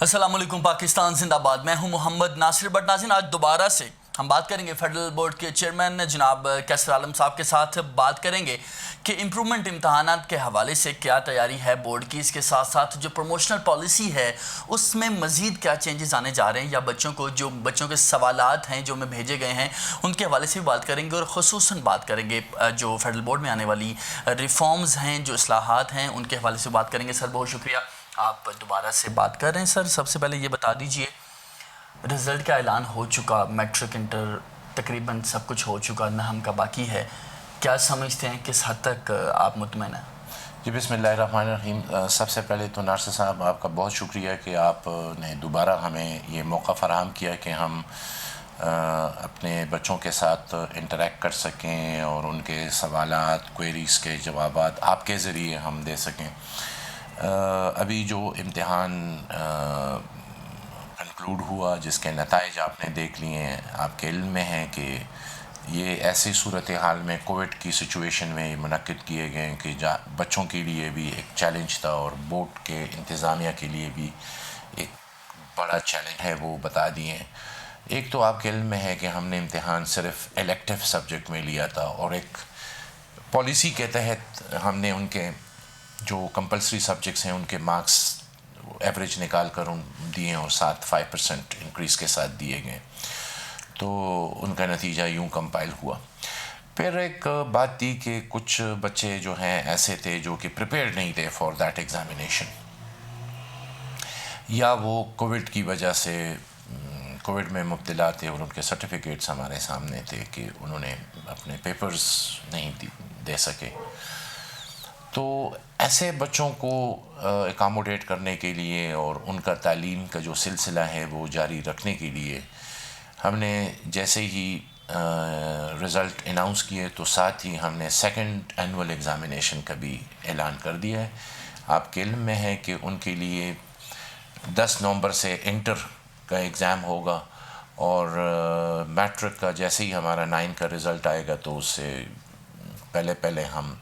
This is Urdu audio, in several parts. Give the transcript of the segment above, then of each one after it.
السلام علیکم پاکستان زندہ باد. میں ہوں محمد ناصر. بٹ ناظرین، آج دوبارہ سے ہم بات کریں گے فیڈرل بورڈ کے چیئرمین جناب کیسر عالم صاحب کے ساتھ. بات کریں گے کہ امپرومنٹ امتحانات کے حوالے سے کیا تیاری ہے بورڈ کی، اس کے ساتھ ساتھ جو پروموشنل پالیسی ہے اس میں مزید کیا چینجز آنے جا رہے ہیں، یا بچوں کے سوالات ہیں جو میں بھیجے گئے ہیں ان کے حوالے سے بھی بات کریں گے. اور خصوصاً بات کریں گے جو فیڈرل بورڈ میں آنے والی ریفارمز ہیں، جو اصلاحات ہیں، ان کے حوالے سے بات کریں گے. سر بہت شکریہ آپ دوبارہ سے بات کر رہے ہیں. سر سب سے پہلے یہ بتا دیجئے، رزلٹ کا اعلان ہو چکا، میٹرک انٹر تقریباً سب کچھ ہو چکا، نہم کا باقی ہے. کیا سمجھتے ہیں کس حد تک آپ مطمئن ہیں؟ جی بسم اللہ الرحمن الرحیم. سب سے پہلے تو ناصر صاحب آپ کا بہت شکریہ کہ آپ نے دوبارہ ہمیں یہ موقع فراہم کیا کہ ہم اپنے بچوں کے ساتھ انٹریکٹ کر سکیں اور ان کے سوالات، کوئریز کے جوابات آپ کے ذریعے ہم دے سکیں. ابھی جو امتحان کنکلوڈ ہوا، جس کے نتائج آپ نے دیکھ لیے ہیں، آپ کے علم میں ہیں کہ یہ ایسی صورتحال میں کووڈ کی سچویشن میں منعقد کیے گئے کہ بچوں کے لیے بھی ایک چیلنج تھا اور بورڈ کے انتظامیہ کے لیے بھی ایک بڑا چیلنج ہے، وہ بتا دیے. ایک تو آپ کے علم میں ہے کہ ہم نے امتحان صرف الیکٹیو سبجیکٹ میں لیا تھا اور ایک پالیسی کے تحت ہم نے ان کے جو کمپلسری سبجیکٹس ہیں ان کے مارکس ایوریج نکال کر دیے اور 5% انکریز کے ساتھ دیے گئے. تو ان کا نتیجہ یوں کمپائل ہوا. پھر ایک بات تھی کہ کچھ بچے جو ہیں ایسے تھے جو کہ پریپیئرڈ نہیں تھے فار دیٹ ایگزامینیشن، یا وہ کووڈ کی وجہ سے کووڈ میں مبتلا تھے اور ان کے سرٹیفکیٹس ہمارے سامنے تھے کہ انہوں نے اپنے پیپرز نہیں دے سکے. تو ایسے بچوں کو اکاموڈیٹ کرنے کے لیے اور ان کا تعلیم کا جو سلسلہ ہے وہ جاری رکھنے کے لیے ہم نے جیسے ہی رزلٹ اناؤنس کیے تو ساتھ ہی ہم نے سیکنڈ اینول ایگزامینیشن کا بھی اعلان کر دیا ہے. آپ کے علم میں ہے کہ ان کے لیے 10 نومبر سے انٹر کا ایگزام ہوگا اور میٹرک کا جیسے ہی ہمارا 9 کا رزلٹ آئے گا تو اس سے پہلے ہم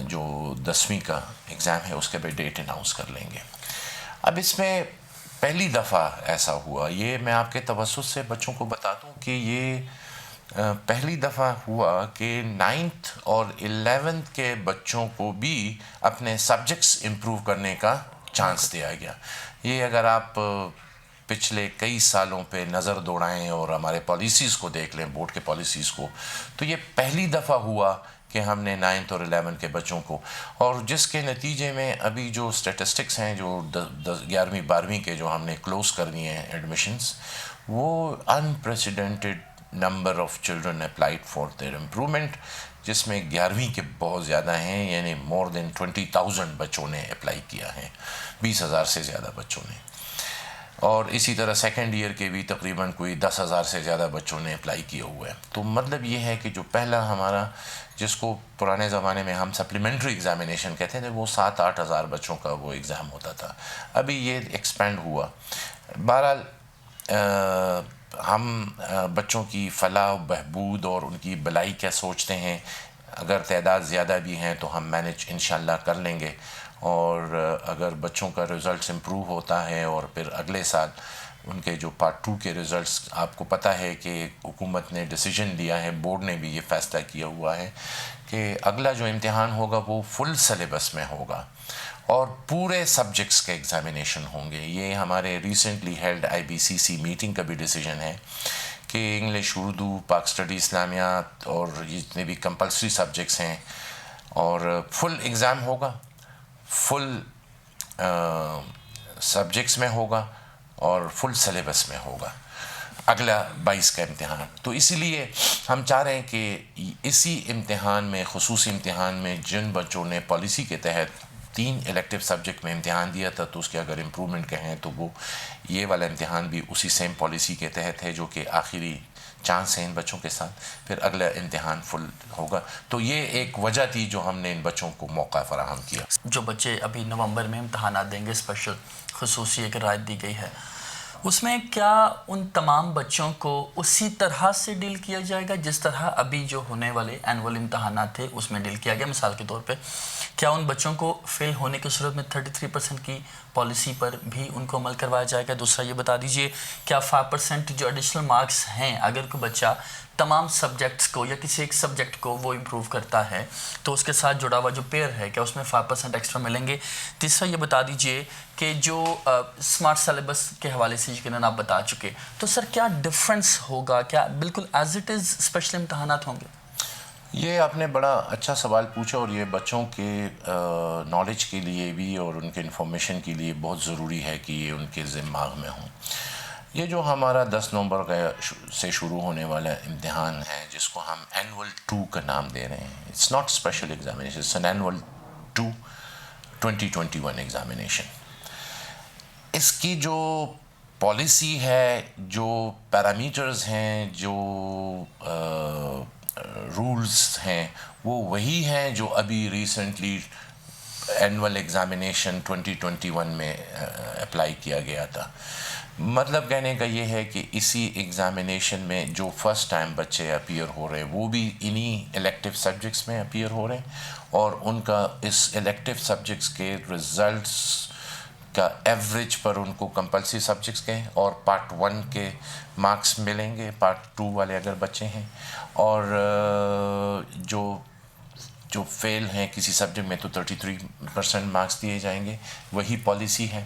جو 10ویں کا ایگزام ہے اس کے بھی ڈیٹ اناؤنس کر لیں گے. اب اس میں پہلی دفعہ ایسا ہوا، یہ میں آپ کے توسط سے بچوں کو بتا دوں کہ یہ پہلی دفعہ ہوا کہ 9th اور 11th کے بچوں کو بھی اپنے سبجیکٹس امپروو کرنے کا چانس دیا گیا. یہ اگر آپ پچھلے کئی سالوں پہ نظر دوڑائیں اور ہمارے پالیسیز کو دیکھ لیں، بورڈ کے پالیسیز کو، تو یہ پہلی دفعہ ہوا کہ ہم نے 9th اور 11th کے بچوں کو، اور جس کے نتیجے میں ابھی جو اسٹیٹسٹکس ہیں جو 11ویں 12ویں کے جو ہم نے کلوز کر دیے ہیں ایڈمیشنز، وہ unprecedented number of children applied for their improvement, جس میں 11ویں کے بہت زیادہ ہیں، یعنی مور دین 20,000 بچوں نے اپلائی کیا ہے، 20,000 سے زیادہ بچوں نے. اور اسی طرح سیکنڈ ایئر کے بھی تقریباً کوئی 10,000 سے زیادہ بچوں نے اپلائی کیا ہوا ہے. تو مطلب یہ ہے کہ جو پہلا ہمارا، جس کو پرانے زمانے میں ہم سپلیمنٹری ایگزامینیشن کہتے تھے، وہ 7-8 ہزار بچوں کا وہ ایگزام ہوتا تھا. ابھی یہ ایکسپینڈ ہوا. بہرحال ہم بچوں کی فلاح و بہبود اور ان کی بھلائی کیا سوچتے ہیں. اگر تعداد زیادہ بھی ہیں تو ہم مینیج انشاءاللہ کر لیں گے، اور اگر بچوں کا رزلٹس امپروو ہوتا ہے اور پھر اگلے سال ان کے جو پارٹ 2 کے رزلٹس، آپ کو پتہ ہے کہ حکومت نے ڈیسیجن لیا ہے، بورڈ نے بھی یہ فیصلہ کیا ہوا ہے کہ اگلا جو امتحان ہوگا وہ فل سلیبس میں ہوگا اور پورے سبجیکٹس کے ایگزامینیشن ہوں گے. یہ ہمارے ریسنٹلی ہیلڈ IBCC میٹنگ کا بھی ڈیسیجن ہے کہ انگلش، اردو، پاک اسٹڈی، اسلامیات اور جتنے بھی کمپلسری سبجیکٹس ہیں، اور فل ایگزام ہوگا، فل سبجیکٹس میں ہوگا اور فل سلیبس میں ہوگا اگلا 22 کا امتحان. تو اسی لیے ہم چاہ رہے ہیں کہ اسی امتحان میں، خصوصی امتحان میں، جن بچوں نے پالیسی کے تحت 3 الیکٹیو سبجیکٹ میں امتحان دیا تھا تو اس کے اگر امپرومنٹ کہیں تو وہ یہ والا امتحان بھی اسی سیم پالیسی کے تحت ہے، جو کہ آخری چانس ہے ان بچوں کے ساتھ. پھر اگلا امتحان فل ہوگا. تو یہ ایک وجہ تھی جو ہم نے ان بچوں کو موقع فراہم کیا. جو بچے ابھی نومبر میں امتحانات دیں گے، اسپیشل خصوصی ایک رائے دی گئی ہے، اس میں کیا ان تمام بچوں کو اسی طرح سے ڈیل کیا جائے گا جس طرح ابھی جو ہونے والے اینول امتحانات تھے اس میں ڈیل کیا گیا؟ مثال کے طور پہ کیا ان بچوں کو فیل ہونے کی صورت میں 33% کی پالیسی پر بھی ان کو عمل کروایا جائے گا؟ دوسرا یہ بتا دیجئے کیا 5% جو ایڈیشنل مارکس ہیں اگر کوئی بچہ تمام سبجیکٹس کو یا کسی ایک سبجیکٹ کو وہ امپروو کرتا ہے تو اس کے ساتھ جڑا ہوا جو پیئر ہے کیا اس میں 5% ایکسٹرا ملیں گے؟ تیسرا یہ بتا دیجئے کہ جو اسمارٹ سلیبس کے حوالے سے یقیناً آپ بتا چکے، تو سر کیا ڈفرینس ہوگا؟ کیا بالکل ایز اٹ از اسپیشل امتحانات ہوں گے؟ یہ آپ نے بڑا اچھا سوال پوچھا، اور یہ بچوں کے نالج کے لیے بھی اور ان کے انفارمیشن کے لیے بہت ضروری ہے کہ یہ ان کے دماغ میں ہوں۔ یہ جو ہمارا 10 نومبر سے شروع ہونے والا امتحان ہے جس کو ہم اینول 2 کا نام دے رہے ہیں، it's not special examination, it's an annual 2 2021 examination. اس کی جو پالیسی ہے، جو پیرامیٹرز ہیں، جو رولز ہیں، وہ وہی ہیں جو ابھی ریسنٹلی اینول ایگزامینیشن 2021 میں اپلائی کیا گیا تھا۔ مطلب کہنے کا یہ ہے کہ اسی ایگزامینیشن میں جو فرسٹ ٹائم بچے اپیئر ہو رہے ہیں وہ بھی انہی الیکٹیو سبجیکٹس میں اپیئر ہو رہے ہیں، اور ان کا اس الیکٹیو سبجیکٹس کے ریزلٹس کا ایوریج پر ان کو کمپلسری سبجیکٹس کے اور پارٹ 1 کے مارکس ملیں گے، پارٹ 2 والے اگر بچے ہیں، اور جو فیل ہیں کسی سبجیکٹ میں تو 33% مارکس دیے جائیں گے۔ وہی پالیسی ہے۔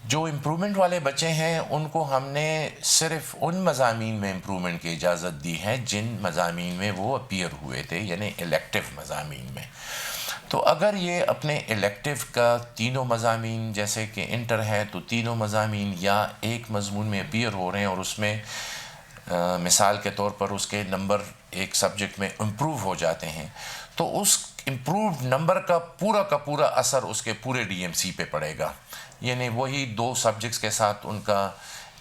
جو امپرومنٹ والے بچے ہیں ان کو ہم نے صرف ان مضامین میں امپرومنٹ کی اجازت دی ہے جن مضامین میں وہ اپیئر ہوئے تھے، یعنی الیکٹیو مضامین میں۔ تو اگر یہ اپنے الیکٹیو کا تینوں مضامین، جیسے کہ انٹر ہے تو تینوں مضامین یا ایک مضمون میں اپیئر ہو رہے ہیں اور اس میں مثال کے طور پر اس کے نمبر ایک سبجیکٹ میں امپروو ہو جاتے ہیں، تو اس امپرووڈ نمبر کا پورا اثر اس کے پورے ڈی ایم سی پہ پڑے گا، یعنی وہی 2 سبجیکٹس کے ساتھ ان کا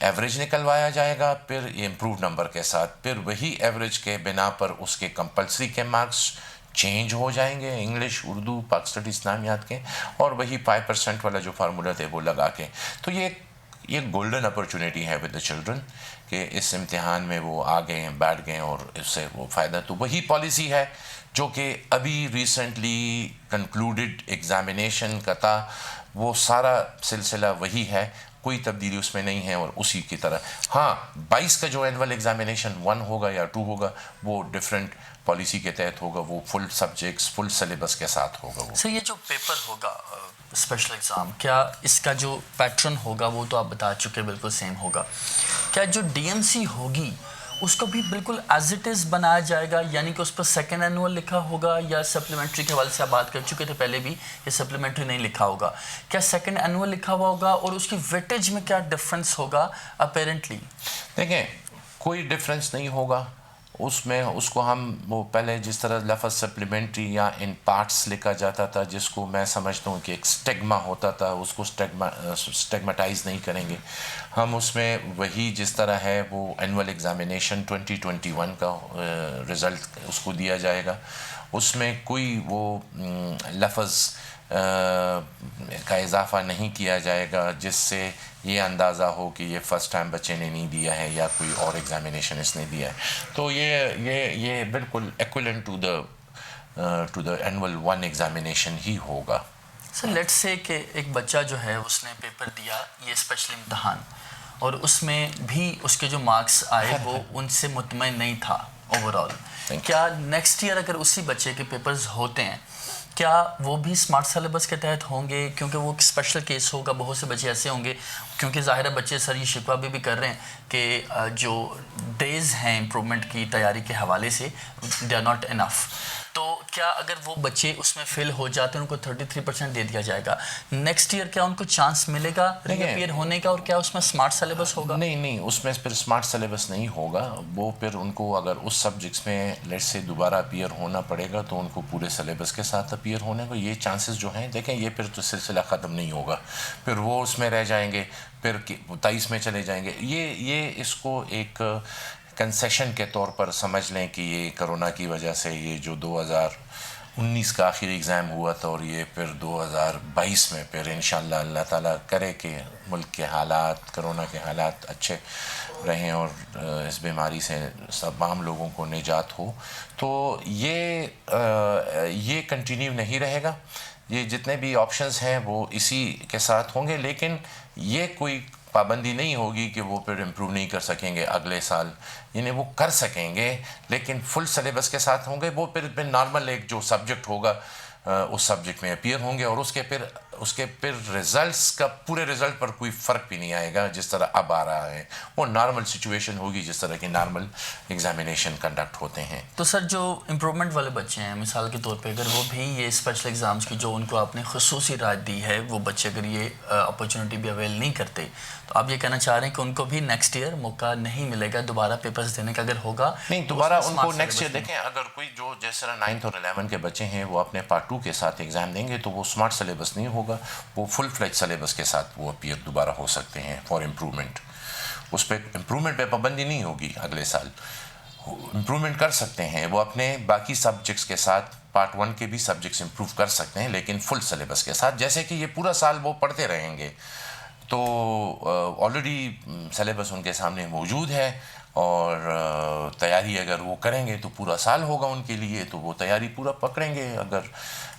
ایوریج نکلوایا جائے گا، پھر یہ امپرووڈ نمبر کے ساتھ پھر وہی ایوریج کے بنا پر اس کے کمپلسری کے مارکس چینج ہو جائیں گے، انگلش، اردو، پاک اسٹڈی، اسلامیات کے، اور وہی 5% والا جو فارمولا تھے وہ لگا کے۔ تو یہ گولڈن اپرچونیٹی ہے ود دا چلڈرن کہ اس امتحان میں وہ آ گئے ہیں، بیٹھ گئے ہیں اور اس سے وہ فائدہ۔ تو وہی پالیسی ہے جو کہ ابھی ریسنٹلی کنکلوڈڈ ایگزامینیشن کا تھا، وہ سارا سلسلہ وہی ہے، کوئی تبدیلی اس میں نہیں ہے، اور اسی کی طرح ہاں 22 کا جو اینول ایگزامینیشن 1 ہوگا یا 2 ہوگا وہ ڈفرینٹ پالیسی کے تحت ہوگا، وہ فل سبجیکٹس فل سلیبس کے ساتھ ہوگا۔ وہ سر یہ جو پیپر ہوگا اسپیشل ایگزام، کیا اس کا جو پیٹرن ہوگا وہ تو آپ بتا چکے بالکل سیم ہوگا، کیا جو ڈی ایم سی ہوگی اس کو بھی بالکل ایز اٹ از بنایا جائے گا، یعنی کہ اس پر سیکنڈ اینول لکھا ہوگا، یا سپلیمنٹری کے حوالے سے آپ بات کر چکے تھے پہلے بھی، یہ سپلیمنٹری نہیں لکھا ہوگا، کیا سیکنڈ اینول لکھا ہوا ہوگا، اور اس کی ویٹیج میں کیا ڈفرینس ہوگا اپیرنٹلی؟ دیکھیں کوئی ڈفرینس نہیں ہوگا اس میں، اس کو ہم وہ پہلے جس طرح لفظ سپلیمنٹری یا ان پارٹس لکھا جاتا تھا جس کو میں سمجھتا ہوں کہ ایک سٹیگما ہوتا تھا، اس کو سٹیگماٹائز نہیں کریں گے ہم، اس میں وہی جس طرح ہے وہ اینول ایگزامینیشن 2021 کا رزلٹ اس کو دیا جائے گا، اس میں کوئی وہ لفظ کا اضافہ نہیں کیا جائے گا جس سے یہ اندازہ ہو کہ یہ فرسٹ ٹائم بچے نے نہیں دیا ہے یا کوئی اور ایگزامینیشن اس نے دیا ہے۔ تو یہ بالکل equivalent to the annual 1 examination ہی ہوگا۔ سر لیٹس سے کہ ایک بچہ جو ہے اس نے پیپر دیا یہ اسپیشل امتحان، اور اس میں بھی اس کے جو مارکس آئے وہ ان سے مطمئن نہیں تھا اوور آل، کیا نیکسٹ ایئر اگر اسی بچے کے پیپرز ہوتے ہیں کیا وہ بھی اسمارٹ سلیبس کے تحت ہوں گے؟ کیونکہ وہ ایک اسپیشل کیس ہوگا، بہت سے بچے ایسے ہوں گے، کیونکہ ظاہر ہے بچے سر یہ شکوہ بھی کر رہے ہیں کہ جو ڈیز ہیں امپرومنٹ کی تیاری کے حوالے سے دے آر ناٹ انف، تو کیا اگر وہ بچے اس میں فیل ہو جاتے ہیں ان کو 33% دے دیا جائے گا، نیکسٹ ایئر کیا ان کو چانس ملے گا ری اپیئر ہونے کا، اور کیا اس میں اسمارٹ سلیبس ہوگا؟ نہیں اس میں پھر اسمارٹ سلیبس نہیں ہوگا، وہ پھر ان کو اگر اس سبجیکٹس میں لیٹ سے دوبارہ اپیئر ہونا پڑے گا تو ان کو پورے سلیبس کے ساتھ اپیئر ہونے کو یہ چانسز جو ہیں، دیکھیں یہ پھر تو سلسلہ ختم نہیں ہوگا، پھر وہ اس میں رہ جائیں گے، پھر 23 میں چلے جائیں گے، یہ اس کو ایک کنسیشن کے طور پر سمجھ لیں کہ یہ کرونا کی وجہ سے یہ جو 19 کا آخری ایگزام ہوا تھا، اور یہ پھر 2022 میں پھر انشاءاللہ اللہ تعالیٰ کرے کہ ملک کے حالات، کرونا کے حالات اچھے رہیں اور اس بیماری سے تمام لوگوں کو نجات ہو. تو یہ کنٹینیو نہیں رہے گا. یہ جتنے بھی آپشنز ہیں وہ اسی کے ساتھ ہوں گے، لیکن یہ کوئی پابندی نہیں ہوگی کہ وہ پھر امپروو نہیں کر سکیں گے اگلے سال. یعنی وہ کر سکیں گے لیکن فل سلیبس کے ساتھ ہوں گے. وہ پھر نارمل ایک جو سبجیکٹ ہوگا اس سبجیکٹ میں اپیئر ہوں گے، اور اس کے پھر رزلٹس کا پورے رزلٹ پر کوئی فرق بھی نہیں آئے گا جس طرح اب آ رہا ہے. وہ نارمل سچویشن ہوگی جس طرح کی نارمل ایگزامینیشن کنڈکٹ ہوتے ہیں. تو سر جو امپرومنٹ والے بچے ہیں مثال کے طور پہ اگر وہ بھی یہ اسپیشل ایگزامس کی جو ان کو آپ نے خصوصی رائے دی ہے وہ بچے اگر یہ اپرچونٹی بھی اویل نہیں کرتے تو آپ یہ کہنا چاہ رہے ہیں کہ ان کو بھی نیکسٹ ایئر موقع نہیں ملے گا دوبارہ پیپرز دینے کا؟ اگر ہوگا نہیں دوبارہ ان کو نیکسٹ ایئر دیکھیں. اگر کوئی جو جس طرح 9th اور 11 کے بچے ہیں وہ اپنے پارٹ 2 کے ساتھ ایگزام دیں گے تو وہ اسمارٹ سلیبس نہیں ہوگا، وہ فل فلیج سلیبس کے ساتھ وہ اپیئر دوبارہ ہو سکتے ہیں فار امپرومنٹ. اس پہ امپرومنٹ پہ پابندی نہیں ہوگی. اگلے سال امپرومنٹ کر سکتے ہیں وہ اپنے باقی سبجیکٹس کے ساتھ. پارٹ 1 کے بھی سبجیکٹس امپروو کر سکتے ہیں لیکن فل سلیبس کے ساتھ، جیسے کہ یہ پورا سال وہ پڑھتے رہیں گے. تو آلریڈی سلیبس ان کے سامنے موجود ہے، اور تیاری اگر وہ کریں گے تو پورا سال ہوگا ان کے لیے، تو وہ تیاری پورا پکڑیں گے اگر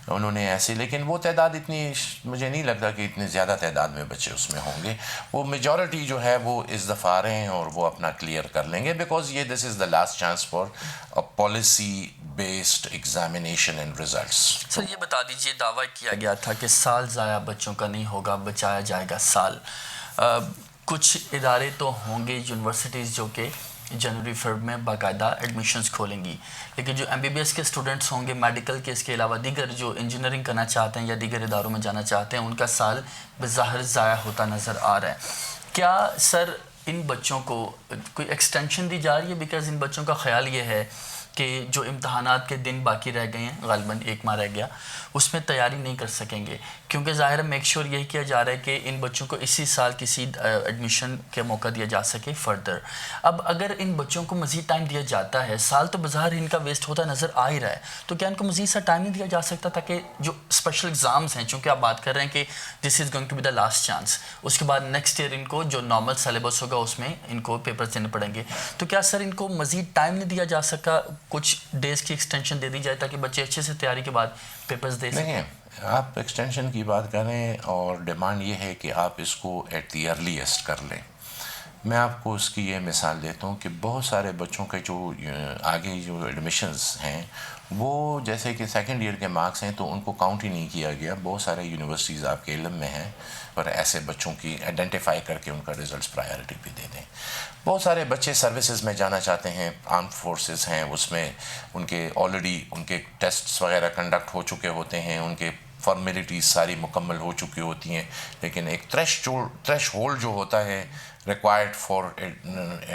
انہوں نے ایسے. لیکن وہ تعداد اتنی مجھے نہیں لگتا کہ اتنی زیادہ تعداد میں بچے اس میں ہوں گے. وہ میجورٹی جو ہے وہ اس دفعہ آ رہے ہیں اور وہ اپنا کلیئر کر لیں گے، بیکاز یہ this is the last chance for policy based examination and results. Sir یہ بتا دیجئے دعویٰ کیا گیا تھا کہ سال ضائع بچوں کا نہیں ہوگا، بچایا جائے گا سال. کچھ ادارے تو ہوں گے یونیورسٹیز جو کہ جنوری فروری میں باقاعدہ ایڈمیشنز کھولیں گی، لیکن جو MBBS کے اسٹوڈنٹس ہوں گے میڈیکل کے اس کے علاوہ دیگر جو انجینئرنگ کرنا چاہتے ہیں یا دیگر اداروں میں جانا چاہتے ہیں ان کا سال بظاہر ضائع ہوتا نظر آ رہا ہے. کیا سر ان بچوں کو کوئی ایکسٹینشن دی جا رہی ہے؟ بیکاز ان بچوں کا خیال یہ ہے کہ جو امتحانات کے دن باقی رہ گئے ہیں، غالباً 1 ماہ رہ گیا، اس میں تیاری نہیں کر سکیں گے، کیونکہ ظاہر میک شور یہی کیا جا رہا ہے کہ ان بچوں کو اسی سال کسی ایڈمیشن کے موقع دیا جا سکے فردر. اب اگر ان بچوں کو مزید ٹائم دیا جاتا ہے، سال تو بظاہر ان کا ویسٹ ہوتا نظر آ ہی رہا ہے، تو کیا ان کو مزید سا ٹائم نہیں دیا جا سکتا تاکہ جو اسپیشل ایگزامس ہیں، چونکہ آپ بات کر رہے ہیں کہ this is going to be the last chance, اس کے بعد نیکسٹ ایئر ان کو جو نارمل سلیبس ہوگا اس میں ان کو پیپرز دینے پڑیں گے، تو کیا سر ان کو مزید ٹائم نہیں دیا جا سکا، کچھ ڈیز کی ایکسٹینشن دے دی جائے تاکہ بچے اچھے سے تیاری کے بعد پیپرز دے سکیں؟ آپ ایکسٹینشن کی بات کریں اور ڈیمانڈ یہ ہے کہ آپ اس کو ایٹ دی ارلیسٹ کر لیں. میں آپ کو اس کی یہ مثال دیتا ہوں کہ بہت سارے بچوں کے جو آگے جو ایڈمیشنز ہیں وہ جیسے کہ 2nd ایئر کے مارکس ہیں تو ان کو کاؤنٹ ہی نہیں کیا گیا. بہت سارے یونیورسٹیز آپ کے علم میں ہیں پر ایسے بچوں کی آئیڈینٹیفائی کر کے ان کا ریزلٹس پرائیورٹی بھی دے دیں. بہت سارے بچے سروسز میں جانا چاہتے ہیں، آرم فورسز ہیں، اس میں ان کے آلریڈی ان کے ٹیسٹس وغیرہ کنڈکٹ ہو چکے ہوتے ہیں، ان کے فارمیلٹیز ساری مکمل ہو چکی ہوتی ہیں، لیکن ایک تھریش ہولڈ جو ہوتا ہے ریکوائرڈ فار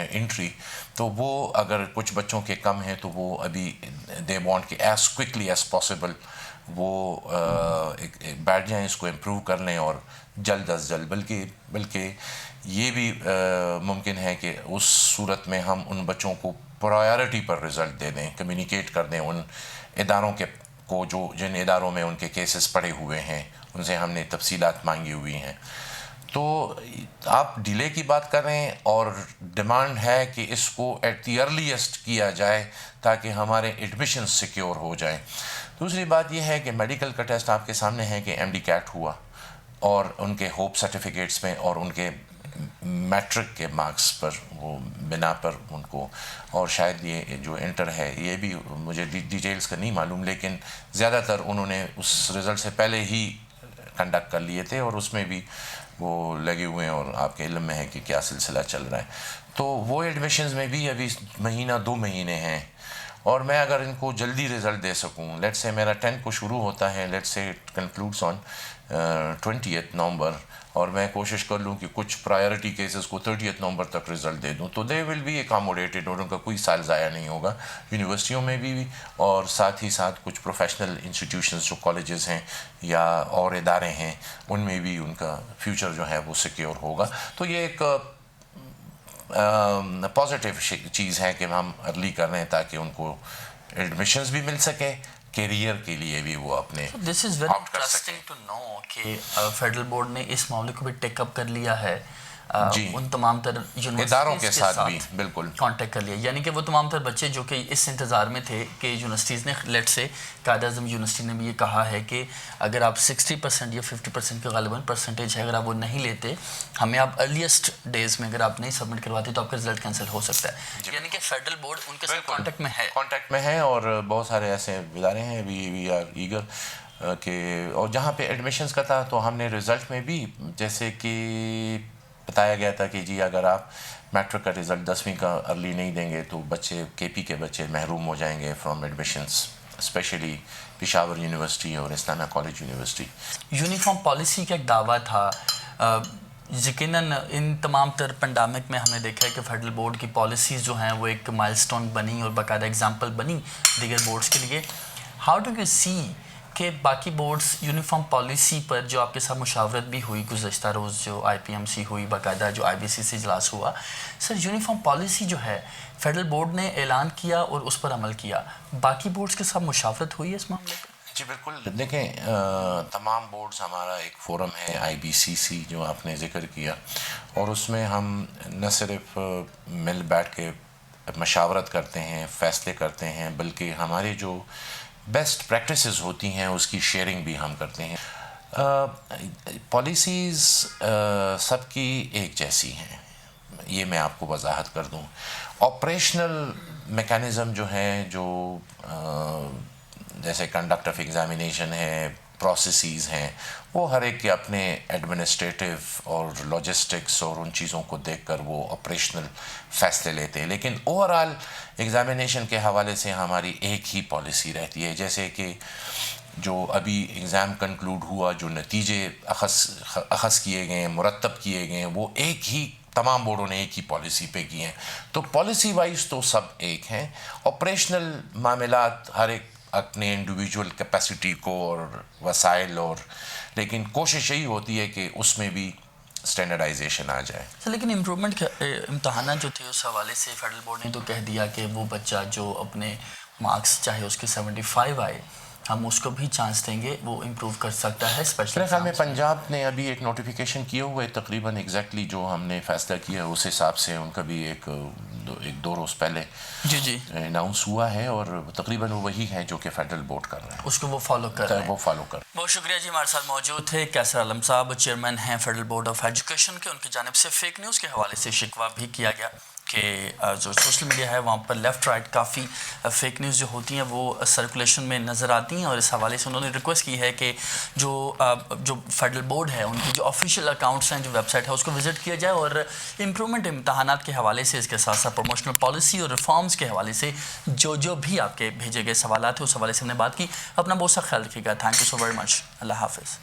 انٹری، تو وہ اگر کچھ بچوں کے کم ہیں تو وہ ابھی دے وانٹ کہ ایز کوئکلی ایز پاسبل وہ بیٹھ جائیں، اس کو امپروو کر لیں اور جلد از جلد. بلکہ یہ بھی ممکن ہے کہ اس صورت میں ہم ان بچوں کو پرائیورٹی پر رزلٹ دے دیں، کمیونیکیٹ کر دیں ان اداروں کو جن اداروں میں ان کے کیسز پڑے ہوئے ہیں، ان سے ہم نے تفصیلات مانگی ہوئی ہیں. تو آپ ڈیلے کی بات کریں اور ڈیمانڈ ہے کہ اس کو ایٹ دی ارلیسٹ کیا جائے تاکہ ہمارے ایڈمیشن سیکیور ہو جائیں. دوسری بات یہ ہے کہ میڈیکل کا ٹیسٹ آپ کے سامنے ہے کہ MD CAT ہوا، اور ان کے ہوپ سرٹیفکیٹس میں اور ان کے میٹرک کے مارکس پر وہ بنا پر ان کو، اور شاید یہ جو انٹر ہے یہ بھی مجھے ڈیٹیلز کا نہیں معلوم، لیکن زیادہ تر انہوں نے اس رزلٹ سے پہلے ہی کنڈکٹ کر لیے تھے اور اس میں بھی وہ لگے ہوئے ہیں اور آپ کے علم میں ہے کہ کیا سلسلہ چل رہا ہے. تو وہ ایڈمیشنز میں بھی ابھی 1-2 مہینے ہیں، اور میں اگر ان کو جلدی رزلٹ دے سکوں، لیٹ سے میرا 10 کو شروع ہوتا ہے، لیٹ سے اٹ کنکلوڈس آن 20 نومبر، اور میں کوشش کر لوں کہ کچھ پرائیورٹی کیسز کو 30 نومبر تک رزلٹ دے دوں تو دے ول بی اکاموڈیٹڈ، اور ان کا کوئی سال ضائع نہیں ہوگا یونیورسٹیوں میں بھی، اور ساتھ ہی ساتھ کچھ پروفیشنل انسٹیٹیوشنز جو کالجز ہیں یا اور ادارے ہیں ان میں بھی ان کا فیوچر جو ہے وہ سیکیور ہوگا. تو یہ ایک پازیٹیو چیز ہے کہ ہم ارلی کر رہے ہیں تاکہ ان کو ایڈمیشنز بھی مل سکے، کیریئر کے لیے بھی وہ اپنے دس از ویری آؤٹ کر انٹرسٹنگ سکیں. ٹو نو کہ فیڈرل بورڈ نے اس معاملے کو بھی ٹیک اپ کر لیا ہے جی. ان تمام تر اداروں کے یونیورسٹیز کے ساتھ بھی بالکل کانٹیکٹ کر لیا، یعنی کہ وہ تمام تر بچے جو کہ اس انتظار میں تھے کہ یونیورسٹیز نے لیٹ سے قائد اعظم یونیورسٹی نے بھی یہ کہا ہے کہ اگر آپ 60% یا 50% کا غالباً پرسنٹیج ہے اگر آپ وہ نہیں لیتے ہمیں آپ ارلیسٹ ڈیز میں اگر آپ نہیں سبمٹ کرواتے تو آپ کا رزلٹ کینسل ہو سکتا ہے، یعنی کہ فیڈرل بورڈ ان کے ساتھ کانٹیکٹ میں ہے اور بہت سارے ایسے ادارے ہیں وی آر ایگر کہ اور جہاں پہ ایڈمیشنز کا تھا تو ہم نے رزلٹ میں بھی جیسے کہ بتایا گیا تھا کہ جی اگر آپ میٹرک کا رزلٹ 10ویں کا ارلی نہیں دیں گے تو بچے کے پی کے بچے محروم ہو جائیں گے from admissions, especially Peshawar University اور Islamia College University. Uniform policy کا ایک دعویٰ تھا، یقیناً ان تمام تر پینڈامک میں ہم نے دیکھا ہے کہ فیڈرل بورڈ کی پالیسیز جو ہیں وہ ایک مائل سٹون بنی اور باقاعدہ اگزامپل بنی دیگر بورڈز کے لیے. ہاؤ ڈو یو سی کہ باقی بورڈز یونیفارم پالیسی پر جو آپ کے ساتھ مشاورت بھی ہوئی گزشتہ روز جو آئی پی ایم سی ہوئی باقاعدہ جو آئی بی سی اجلاس ہوا، سر یونیفارم پالیسی جو ہے فیڈرل بورڈ نے اعلان کیا اور اس پر عمل کیا، باقی بورڈز کے ساتھ مشاورت ہوئی ہے اس معاملے پہ؟ جی بالکل. دیکھیں تمام بورڈز ہمارا ایک فورم ہے آئی بی سی سی جو آپ نے ذکر کیا، اور اس میں ہم نہ صرف مل بیٹھ کے مشاورت کرتے ہیں فیصلے کرتے ہیں بلکہ ہمارے جو بیسٹ پریکٹسز ہوتی ہیں اس کی شیئرنگ بھی ہم کرتے ہیں. پالیسیز سب کی ایک جیسی ہیں، یہ میں آپ کو وضاحت کر دوں. آپریشنل میکانزم جو ہیں جو جیسے کنڈکٹ آف ایگزامینیشن ہے، پروسیسز ہیں، وہ ہر ایک کے اپنے ایڈمنسٹریٹو اور لاجسٹکس اور ان چیزوں کو دیکھ کر وہ آپریشنل فیصلے لیتے ہیں، لیکن اوور آل ایگزامینیشن کے حوالے سے ہماری ایک ہی پالیسی رہتی ہے. جیسے کہ جو ابھی ایگزام کنکلوڈ ہوا، جو نتیجے اخذ کیے گئے ہیں، مرتب کیے گئے ہیں، وہ ایک ہی تمام بورڈوں نے ایک ہی پالیسی پہ کی ہیں. تو پالیسی وائز تو سب ایک ہیں، آپریشنل معاملات ہر ایک اپنے انڈیویجول کیپیسٹی کو اور وسائل اور، لیکن کوشش یہی ہوتی ہے کہ اس میں بھی اسٹینڈرڈائزیشن آ جائے. لیکن امپرومنٹ امتحانات جو تھے اس حوالے سے فیڈرل بورڈ نے تو کہہ دیا کہ وہ بچہ جو اپنے مارکس چاہے اس کے 75 آئے ہم اس کو بھی چانس دیں گے، وہ امپروو کر سکتا ہے. میرے خیال میں پنجاب نے ابھی ایک نوٹیفیکیشن کیا ہوا ہے تقریباً ایگزیکٹلی جو ہم نے فیصلہ کیا اس حساب سے ان کا بھی ایک دو روز پہلے جی اناؤنس ہوا ہے، اور تقریباً وہی ہے جو کہ فیڈرل بورڈ کر رہا ہے، اس کو وہ فالو کر رہے ہیں. بہت شکریہ جی. ہمارے ساتھ موجود تھے کیسر عالم صاحب، چیئرمین ہیں فیڈرل بورڈ آف ایجوکیشن کے. ان کی جانب سے فیک نیوز کے حوالے سے شکوہ بھی کیا گیا کہ جو سوشل میڈیا ہے وہاں پر لیفٹ رائٹ کافی فیک نیوز جو ہوتی ہیں وہ سرکولیشن میں نظر آتی ہیں، اور اس حوالے سے انہوں نے ریکویسٹ کی ہے کہ جو فیڈرل بورڈ ہے ان کی جو آفیشیل اکاؤنٹس ہیں، جو ویب سائٹ ہے اس کو وزٹ کیا جائے، اور امپرومنٹ امتحانات کے حوالے سے اس کے ساتھ ساتھ پروموشنل پالیسی اور ریفارمز کے حوالے سے جو بھی آپ کے بھیجے گئے سوالات ہیں اس حوالے سے ہم نے بات کی. اپنا بہت سا خیال رکھیے گا. Thank you so very much. اللہ حافظ.